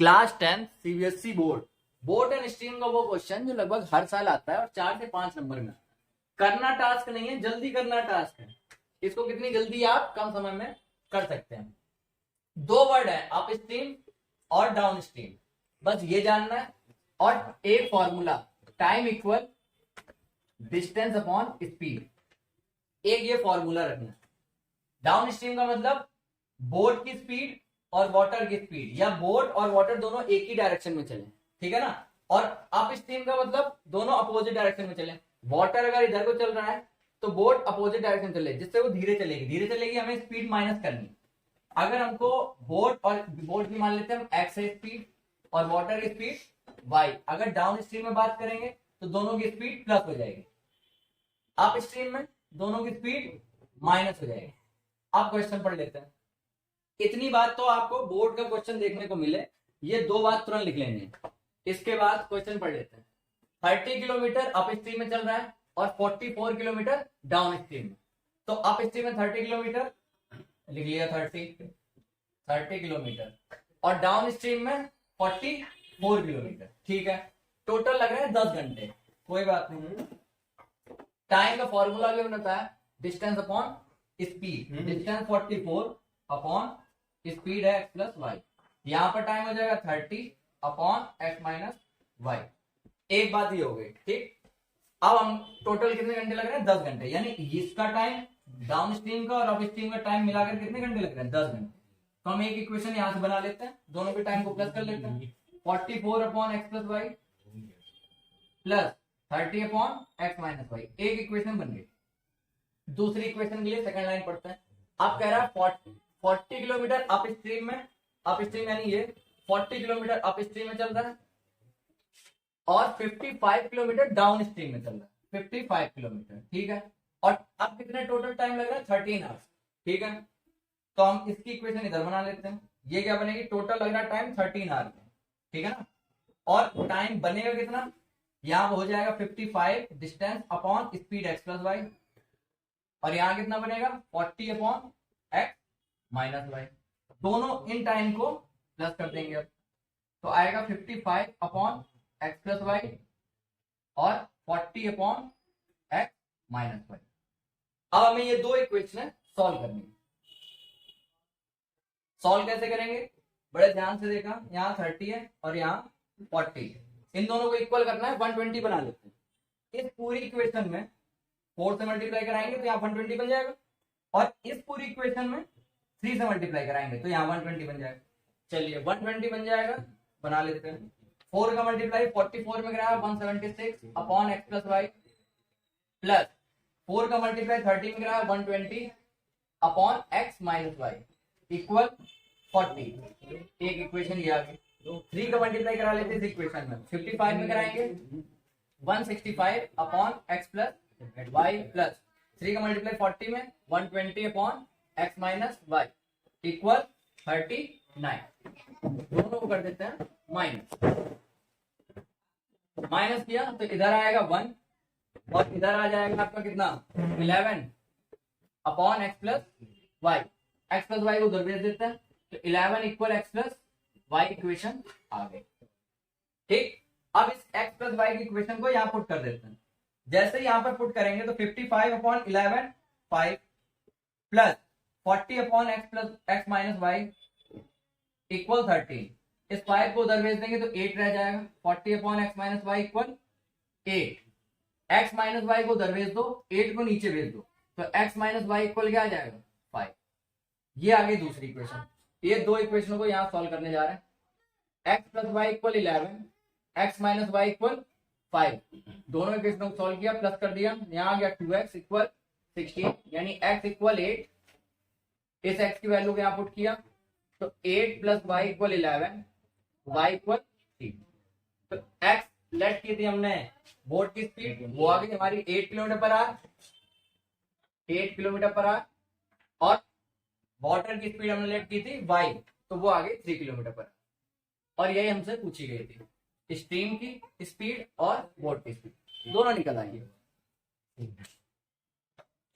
Class 10 CBSE board and stream का वो question जो लगभग हर साल आता है और 4 से 5 नंबर में। करना टास्क नहीं है, जल्दी करना टास्क है। इसको कितनी जल्दी आप कम समय में कर सकते हैं। दो वर्ड है, अप स्ट्रीम और डाउन स्ट्रीम, बस ये जानना है। और एक formula, time equal distance upon speed, एक ये फॉर्मूला रखना है। डाउन स्ट्रीम का मतलब बोट की स्पीड और वाटर की स्पीड, या बोट और वाटर दोनों एक ही डायरेक्शन में चले, ठीक है ना। और अप स्ट्रीम का मतलब दोनों अपोजिट डायरेक्शन में चले। वाटर अगर इधर को चल रहा है तो बोट अपोजिट डायरेक्शन चले, जिससे वो धीरे चलेगी, हमें स्पीड माइनस करनी। अगर हमको बोट की मान लेते हैं हम एक्स है स्पीड और वाटर की स्पीड वाई। अगर डाउन स्ट्रीम में बात करेंगे तो दोनों की स्पीड प्लस हो जाएगी, अप स्ट्रीम में दोनों की स्पीड माइनस हो जाएगी। अब क्वेश्चन पढ़ लेते हैं। इतनी बात तो आपको बोर्ड का क्वेश्चन देखने को मिले, ये दो बात तुरंत लिख लेंगे। इसके बाद क्वेश्चन पढ़ लेते हैं। 30 किलोमीटर अप स्ट्रीम में चल रहा है और 44 किलोमीटर डाउन स्ट्रीम में। तो अप स्ट्रीम में 30 किलोमीटर लिख लिया, 30 किलोमीटर, और डाउन स्ट्रीम में 44 किलोमीटर, ठीक है। टोटल लग रहा है 10 घंटे, कोई बात नहीं। टाइम का फॉर्मूला भी बनता है distance upon speed. Distance 44 upon speed है एक्स प्लस वाई। यहां पर टाइम हो जाएगा 30 अपॉन एक्स माइनस वाई। एक बात ये हो गई, ठीक। अब हम टोटल कितने घंटे लग रहे हैं? 10 घंटे। यानी इसका टाइम, डाउन स्ट्रीम का और अप स्ट्रीम का टाइम मिलाकर कितने घंटे लग रहे हैं? 10 घंटे। तो हम एक इक्वेशन यहां से बना लेते हैं, दोनों के टाइम को प्लस कर लेते हैं। 44 upon x plus y plus 30 upon x minus y, एक इक्वेशन बन गई। दूसरी इक्वेशन के लिए सेकंड लाइन पढ़ते हैं। अब कह रहा है 40 किलोमीटर अप स्ट्रीम में, अप स्ट्रीम यानी ये 40 किलोमीटर अप स्ट्रीम में चल रहा है और 55 किलोमीटर डाउन स्ट्रीम में चल रहा है। 55 किलोमीटर, ठीक है। और अब कितने टोटल टाइम लग रहा है? 13 आवर्स, ठीक है। तो हम इसकी इक्वेशन इधर बना लेते हैं। ये क्या बनेगी? टोटल लग रहा है टाइम 13 आवर्स, ठीक है ना। और टाइम बनेगा कितना? यहां हो जाएगा 55 distance upon speed x plus y, और यहां कितना बनेगा? 40 अपॉन एक्स माइनस वाई। दोनों इन टाइम को प्लस कर देंगे अब, तो आएगा 55 अपॉन एक्स प्लस वाई और 40 अपॉन एक्स माइनस वाई। अब हमें ये दो इक्वेशन सॉल्व करनी है। सॉल्व कैसे करेंगे? बड़े ध्यान से देखा, यहाँ 30 है और यहाँ 40 है। इन दोनों को इक्वल करना है, 120 बना लेते हैं। इस पूरी इक्वेशन में 4 से मल्टीप्लाई कराएंगे तो यहाँ 120 बन जाएगा, और इस पूरी इक्वेशन में 3 से मल्टीप्लाई कराएंगे तो यहाँ 120 बन जाएगा। चलिए 120 बन जाएगा, बना लेते हैं। 4 का मल्टीप्लाई 44 में कराया 176 upon x plus y, plus 4 का मल्टीप्लाई 30 में कराया 120 upon x minus y equal 40। एक इक्वेशन ये आ गई। 3 का मल्टीप्लाई करा लेते हैं इस इक्वेशन में, 55 में कराएंगे 165 upon x plus y, plus 3 का मल्टीप्लाई 40 में 120 upon x minus y equal 39। दोनों को कर देते हैं माइनस। माइनस किया तो इधर आएगा 1 और इधर आ जाएगा आपका कितना? 11 upon x plus y. X plus y को उधर भेज देते हैं तो 11 equal x plus y equation आ गई, ठीक। अब इस एक्स प्लस वाई की इक्वेशन को यहाँ पुट कर देते हैं। जैसे यहाँ पर पुट करेंगे तो 55 upon 11 5 plus 40 upon x plus x minus y equal 13। इस 5 को उधर भेज देंगे तो 8 रह जाएगा। 40 upon x minus y equal 8। X minus y को उधर भेज दो, 8 को नीचे भेज दो, तो एक्स माइनस वाई इक्वल क्या आ जाएगा? 5। ये आ गई दूसरी इक्वेशन। ये दो इक्वेशनों को यहाँ सॉल्व करने जा रहे हैं। X plus y equal 11, x minus y equal 5। दोनों इक्वेशनों को सॉल्व किया, प्लस कर दिया, यहाँ आ गया 2x इक्वल 16, यानी x इक्वल 8। इस x की वैल्यू को यहाँ पुट किया तो 8 plus y equal 11, y equal 3। तो x लेट की थी हमने बोट की स्पीड, वो आ गई हमारी 8 kilometre per hour, 8 kilometre per hour, और वाटर की स्पीड हमने लेट की थी y, तो वो आ गई 3 किलोमीटर पर आवर। और यही हमसे पूछी गई थी, स्ट्रीम की स्पीड और बोट की स्पीड, दोनों निकल आई है।